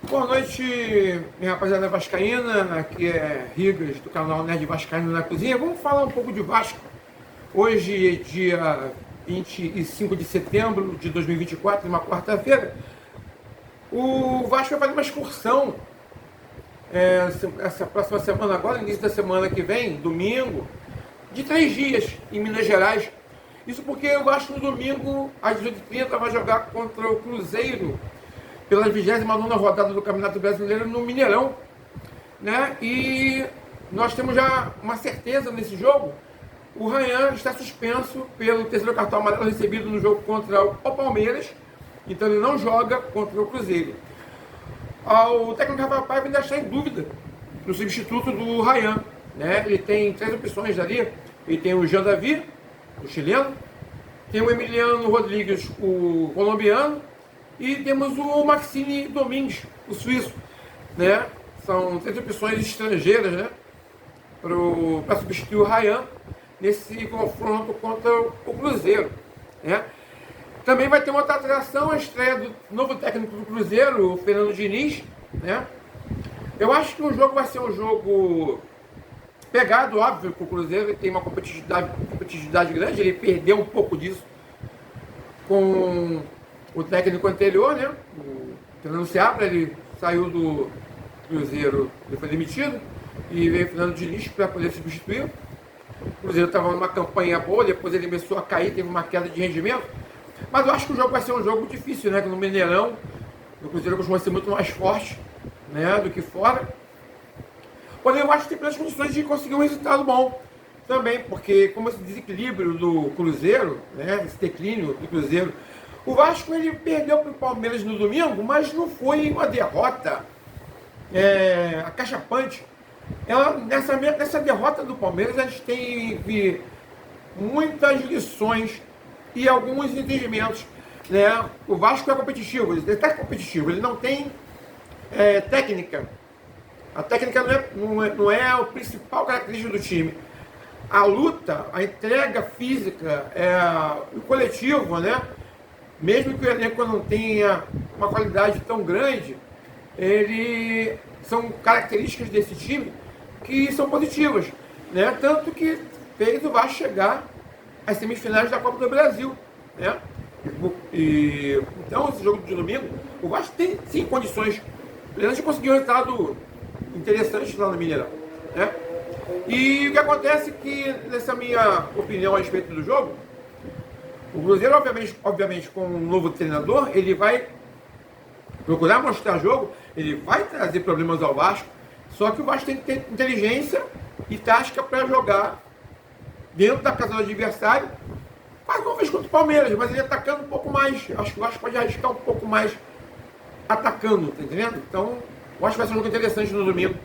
Boa noite, minha rapaziada vascaína, aqui é Rigas do canal Nerd Vascaíno na Cozinha. Vamos falar um pouco de Vasco. Hoje é dia 25 de setembro de 2024, uma quarta-feira. O Vasco vai fazer uma excursão essa próxima semana agora, início da semana que vem, domingo, de 3 dias em Minas Gerais. Isso porque o Vasco no domingo, às 18h30, vai jogar contra o Cruzeiro pela 29ª rodada do Campeonato Brasileiro no Mineirão, né? E nós temos já uma certeza nesse jogo. O Ryan está suspenso pelo terceiro cartão amarelo recebido no jogo contra o Palmeiras, então ele não joga contra o Cruzeiro. O técnico Rafael Paiva ainda está em dúvida no substituto do Ryan, né? Ele tem 3 opções ali. Ele tem o Jean Davi, o chileno, tem o Emiliano Rodrigues, o colombiano, e temos o Maxime Domingues, o suíço, né? São 3 opções estrangeiras, né? Para substituir o Ryan nesse confronto contra o Cruzeiro, né? Também vai ter uma outra atração, a estreia do novo técnico do Cruzeiro, o Fernando Diniz, né? Eu acho que o jogo vai ser um jogo pegado, óbvio, que o Cruzeiro tem uma competitividade grande, ele perdeu um pouco disso com o técnico anterior, né? O Fernando Seabra, ele saiu do Cruzeiro, ele foi demitido, e veio o Fernando Diniz para poder substituir. O Cruzeiro estava numa campanha boa, depois ele começou a cair, teve uma queda de rendimento. Mas eu acho que o jogo vai ser um jogo difícil, né? Que no Mineirão, o Cruzeiro costuma ser muito mais forte, né, do que fora. Porém, eu acho que tem plenas condições de conseguir um resultado bom também, porque como esse desequilíbrio do Cruzeiro, né, esse declínio do Cruzeiro, o Vasco ele perdeu para o Palmeiras no domingo, mas não foi uma derrota acachapante. Nessa derrota do Palmeiras, a gente teve muitas lições e alguns entendimentos, né? O Vasco é competitivo, ele está competitivo, ele não tem técnica. A técnica não é o principal característica do time. A luta, a entrega física, o coletivo, né? Mesmo que o elenco não tenha uma qualidade tão grande, são características desse time que são positivas, né? Tanto que fez o Vasco chegar às semifinais da Copa do Brasil, né? Então, esse jogo de domingo, o Vasco tem sim condições de conseguir um resultado interessante lá no Mineirão, né? E o que acontece é que, nessa minha opinião a respeito do jogo, o Cruzeiro, obviamente, com um novo treinador, ele vai procurar mostrar jogo, ele vai trazer problemas ao Vasco, só que o Vasco tem que ter inteligência e tática para jogar dentro da casa do adversário, quase como fez contra o Palmeiras, mas ele atacando um pouco mais. Acho que o Vasco pode arriscar um pouco mais atacando, tá entendendo? Então, eu acho que vai ser um jogo interessante no domingo,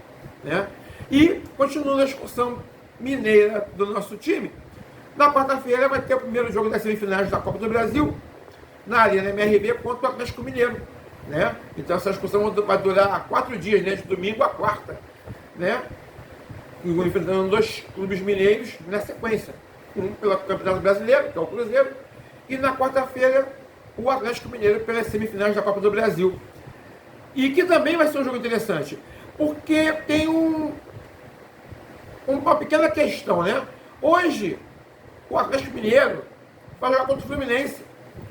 né? E, continuando a excursão mineira do nosso time, na quarta-feira vai ter o primeiro jogo das semifinais da Copa do Brasil, na Arena MRV contra o Atlético Mineiro, né? Então, essa excursão vai durar 4 dias, né? De domingo a quarta, né? Enfrentando 2 clubes mineiros na sequência. Um pelo Campeonato Brasileiro, que é o Cruzeiro, e na quarta-feira o Atlético Mineiro pelas semifinais da Copa do Brasil. E que também vai ser um jogo interessante, porque tem uma pequena questão, né? Hoje, o Atlético Mineiro vai jogar contra o Fluminense,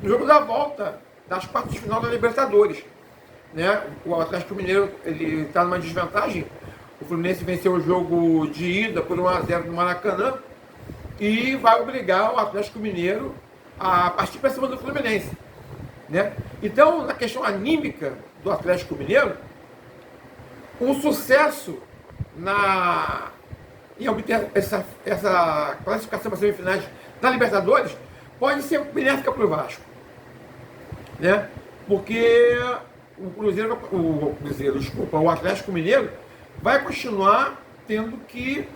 no jogo da volta das quartas de final da Libertadores, né? O Atlético Mineiro ele está numa desvantagem. O Fluminense venceu o jogo de ida por 1-0 no Maracanã e vai obrigar o Atlético Mineiro a partir para cima do Fluminense, né? Então, na questão anímica do Atlético Mineiro, um sucesso em obter essa classificação para semifinais da Libertadores pode ser benéfica para o Vasco, né? Porque o Atlético Mineiro vai continuar tendo que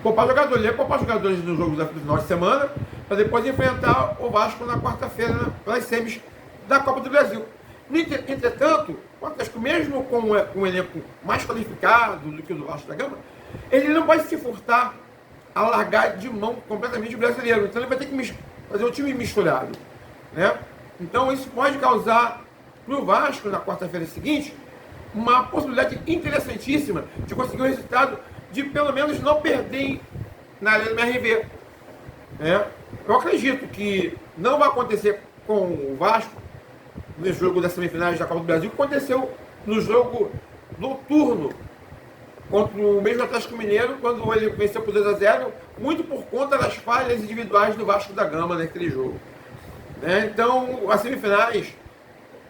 poupar jogadores. Ele vai poupar jogadores no jogo do final de semana para depois enfrentar o Vasco na quarta-feira nas semis da Copa do Brasil. Entretanto, o Atlético, mesmo com um elenco mais qualificado do que o do Vasco da Gama, ele não vai se furtar a largar de mão completamente o brasileiro. Então ele vai ter que fazer um time misturado, né? Então isso pode causar para o Vasco, na quarta-feira seguinte, uma possibilidade interessantíssima de conseguir um resultado de pelo menos não perder na Arena MRV. Eu acredito que não vai acontecer com o Vasco no jogo das semifinais da Copa do Brasil, o que aconteceu no jogo noturno contra o mesmo Atlético Mineiro, quando ele venceu por 2-0, muito por conta das falhas individuais do Vasco da Gama naquele jogo. Então, as semifinais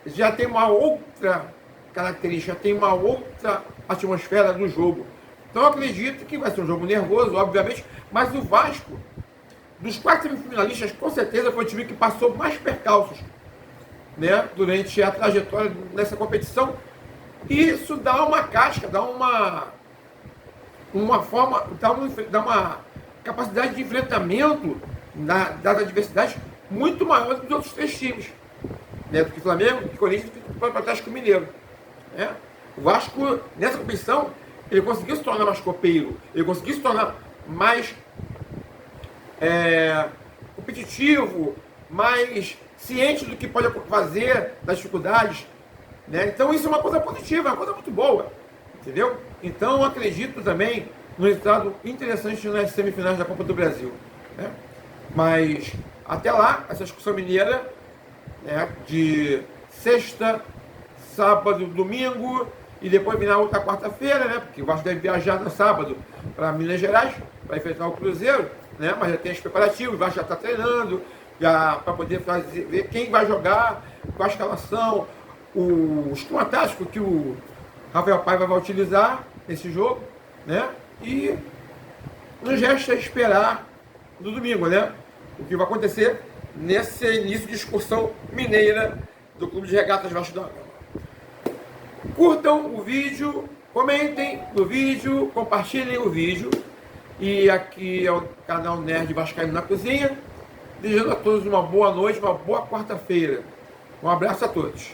já tem uma outra característica, tem uma outra atmosfera do jogo. Então, eu acredito que vai ser um jogo nervoso, obviamente, mas o Vasco, dos 4 semifinalistas, com certeza foi o time que passou mais percalços, durante a trajetória nessa competição. E isso dá uma casca, dá uma forma, dá uma capacidade de enfrentamento das adversidades muito maior do que os outros 3 times, do que Flamengo, do que Corinthians, do que o Atlético Mineiro. O Vasco, nessa competição, ele conseguiu se tornar mais copeiro, ele conseguiu se tornar mais competitivo, mais ciente do que pode fazer, das dificuldades. Então isso é uma coisa positiva, é uma coisa muito boa, entendeu? Então eu acredito também no resultado interessante nas semifinais da Copa do Brasil. Mas até lá, essa excursão mineira, de sexta, sábado, domingo, e depois vir na outra quarta-feira, porque o Vasco deve viajar no sábado para Minas Gerais, para enfrentar o Cruzeiro, mas já tem os preparativos, o Vasco já está treinando, já para poder ver quem vai jogar, qual a escalação, o esquema tático que o Rafael Paiva vai utilizar nesse jogo, e nos resta esperar no domingo, o que vai acontecer nesse início de excursão mineira do Clube de Regatas Vasco da Gama. Curtam o vídeo, comentem no vídeo, compartilhem o vídeo. E aqui é o canal Nerd Vascaíno na Cozinha. Desejando a todos uma boa noite, uma boa quarta-feira. Um abraço a todos.